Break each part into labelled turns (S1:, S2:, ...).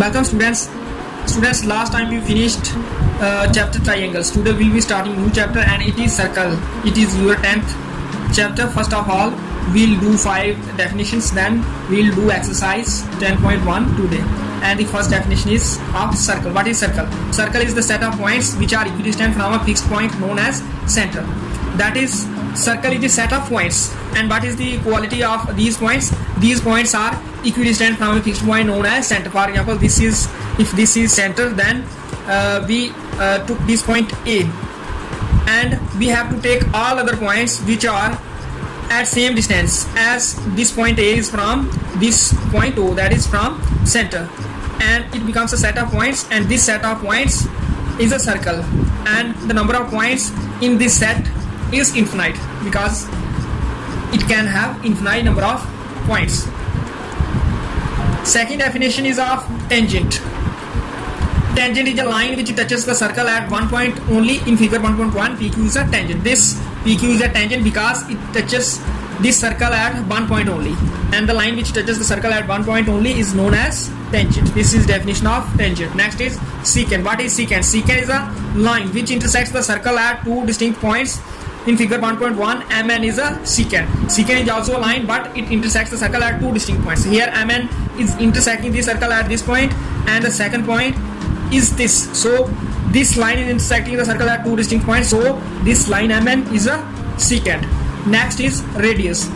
S1: Welcome students. Students, last time we finished chapter triangles. Today we will be starting new chapter and it is circle. It is your 10th chapter. First of all, we'll do 5 definitions, then we'll do exercise 10.1 today. And the first definition is of circle. What is circle? Circle is the set of points which are equidistant from a fixed point known as center. That is, circle is the set of points. And what is the quality of these points? These points are equidistant from a fixed point known as center. For example, if this is center, then we took this point A, and we have to take all other points which are at same distance as this point A is from this point O, that is from center, and it becomes a set of points, and this set of points is a circle, and the number of points in this set is infinite because it can have infinite number of points. Second definition is of tangent. Tangent is a line which touches the circle at one point only. In figure 1.1, PQ is a tangent. This PQ is a tangent because it touches this circle at one point only, and the line which touches the circle at one point only is known as tangent. This is definition of tangent. Next is secant. What is secant? Secant is a line which intersects the circle at two distinct points. In figure 1.1, MN is a secant. Secant is also a line, but it intersects the circle at two distinct points. Here MN is intersecting the circle at this point, and the second point is this. So this line is intersecting the circle at two distinct points. So this line MN is a secant. Next is radius.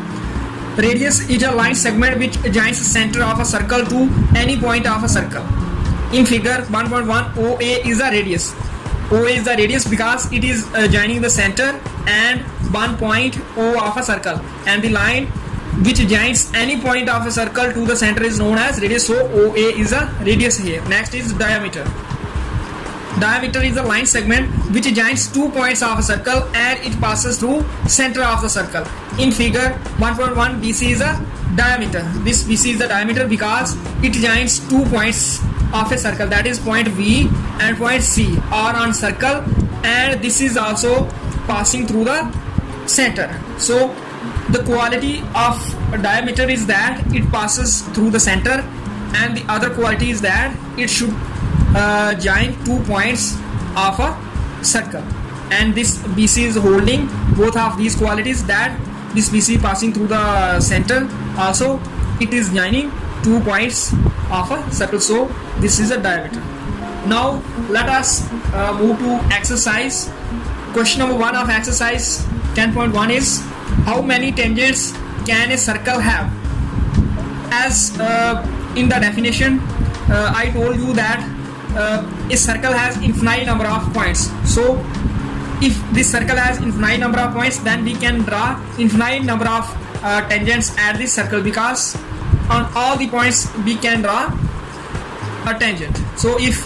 S1: Radius is a line segment which joins the center of a circle to any point of a circle. In figure 1.1, OA is a radius. OA is the radius because it is joining the center and one point O of a circle, and the line which joins any point of a circle to the center is known as radius. So OA is a radius here. Next is diameter. Diameter is a line segment which joins two points of a circle and it passes through center of the circle. In figure 1.1, BC is a diameter. This BC is the diameter because it joins two points of a circle, that is point V and point C are on circle, and this is also passing through the center. So the quality of a diameter is that it passes through the center, and the other quality is that it should join 2 points of a circle, and this BC is holding both of these qualities, that this BC passing through the center, also it is joining 2 points of a circle. So this is a diameter. Now let us move to exercise. Question number 1 of exercise 10.1 is, how many tangents can a circle have? As in the definition I told you that a circle has infinite number of points. So if this circle has infinite number of points, then we can draw infinite number of tangents at this circle, because on all the points we can draw a tangent. So if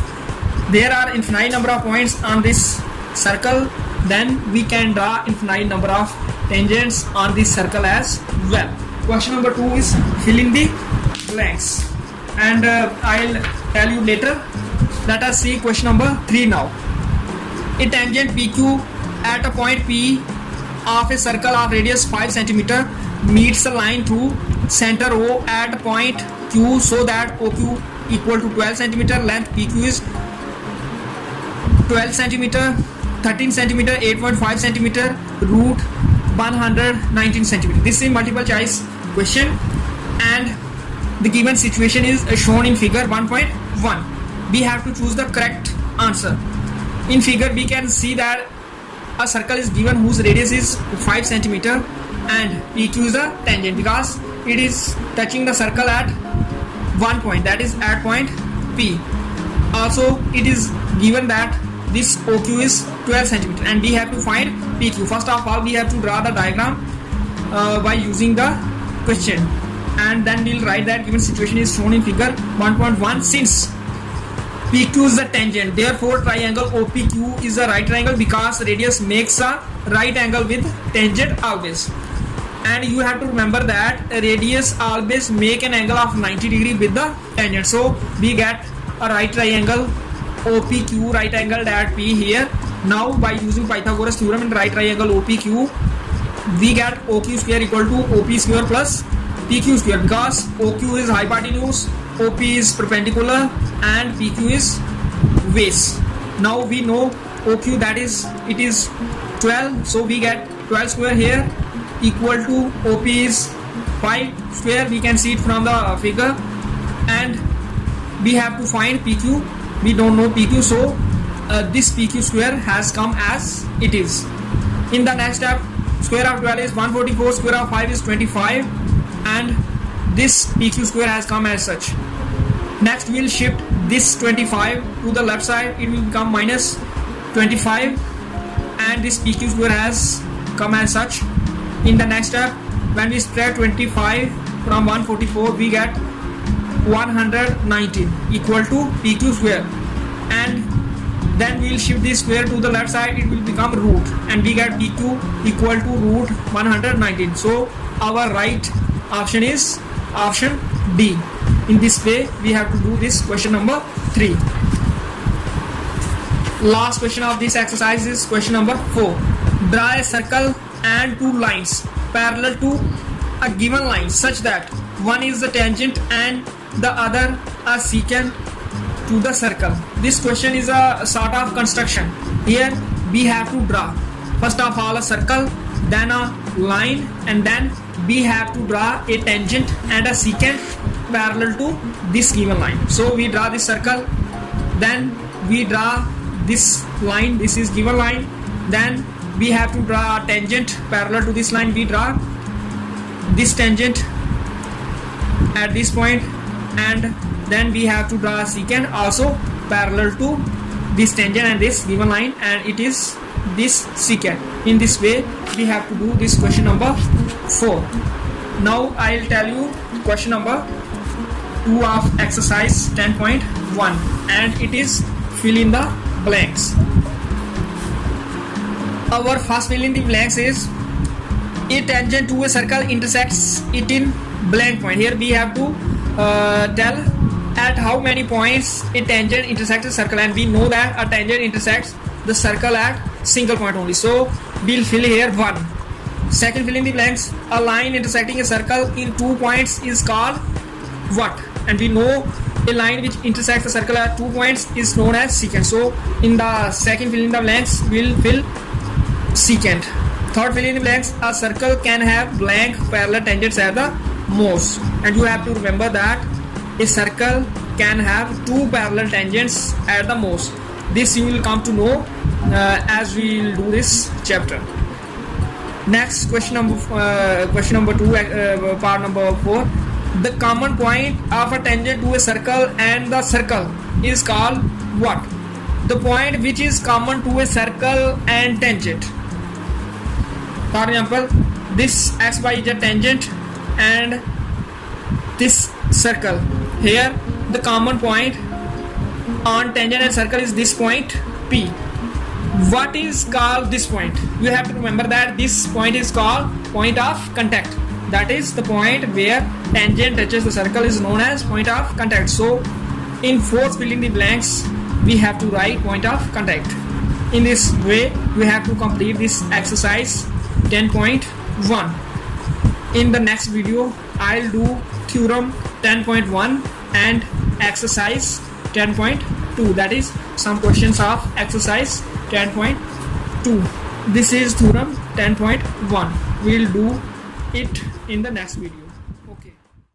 S1: there are infinite number of points on this circle, then we can draw infinite number of tangents on this circle as well. Question number 2 is fill in the blanks, and I'll tell you later. Let us see question number 3 now. A tangent PQ at a point P of a circle of radius 5 cm meets a line through center O at point Q, so that OQ equal to 12 cm, length PQ is 12 cm, 13 cm, 8.5 cm, root 119 cm. This is a multiple choice question, and the given situation is shown in figure 1.1. We have to choose the correct answer. In figure we can see that a circle is given whose radius is 5 cm, and PQ is a tangent because it is touching the circle at one point, that is at point P. Also it is given that this OQ is 12 cm, and we have to find PQ. First of all, we have to draw the diagram by using the question, and then we'll write that given situation is shown in figure 1.1. Since PQ is the tangent, therefore triangle OPQ is a right triangle because radius makes a right angle with tangent always. And you have to remember that radius always make an angle of 90 degree with the tangent. So we get a right triangle OPQ, right angled at P here. Now by using Pythagoras theorem in right triangle OPQ, we get OQ square equal to OP square plus PQ square, because OQ is hypotenuse, OP is perpendicular and PQ is base. Now we know OQ, that is it is 12, so we get 12 square here equal to OP is 5 square. We can see it from the figure, and we have to find PQ. We don't know PQ, so this PQ square has come as it is. In the next step, square of 12 is 144, square of 5 is 25, and this PQ square has come as such. Next we will shift this 25 to the left side, it will become minus 25, and this PQ square has come as such. In the next step, when we spread 25 from 144, we get 119 equal to PQ square, and then we will shift this square to the left side, it will become root, and we get PQ equal to root 119. So our right option is option D. In this way we have to do this question number 3. Last question of this exercise is question number 4. Draw a circle and two lines parallel to a given line such that one is the tangent and the other a secant to the circle. This question is a sort of construction. Here we have to draw first of all a circle, then a line, and then we have to draw a tangent and a secant parallel to this given line. So we draw this circle, then we draw this line, this is given line, then we have to draw a tangent parallel to this line. We draw this tangent at this point, and then we have to draw a secant also parallel to this tangent and this given line, and it is this secant. In this way we have to do this question number 4. Now I will tell you question number 2 of exercise 10.1, and it is fill in the blanks. Our first fill in the blanks is a tangent to a circle intersects it in blank point. Here we have to tell at how many points a tangent intersects a circle, and we know that a tangent intersects the circle at single point only, so we'll fill here 1. Second fill in the blanks, a line intersecting a circle in 2 points is called what? And we know a line which intersects the circle at 2 points is known as secant. So in the second fill in the blanks we'll fill secant. Third fill in the blanks, a circle can have blank parallel tangents at the most, and you have to remember that a circle can have 2 parallel tangents at the most. This you will come to know as we will do this chapter. Next question number 2, part number 4. The common point of a tangent to a circle and the circle is called what? The point which is common to a circle and tangent. For example, this xy is a tangent and this circle. Here the common point on tangent and circle is this point P. What is called this point? You have to remember that this point is called point of contact. That is the point where tangent touches the circle is known as point of contact. So in fourth fill in the blanks we have to write point of contact. In this way we have to complete this exercise 10.1. In the next video I'll do theorem 10.1 and exercise 10.2, that is some questions of exercise 10.2. This is theorem 10.1. We'll do it in the next video.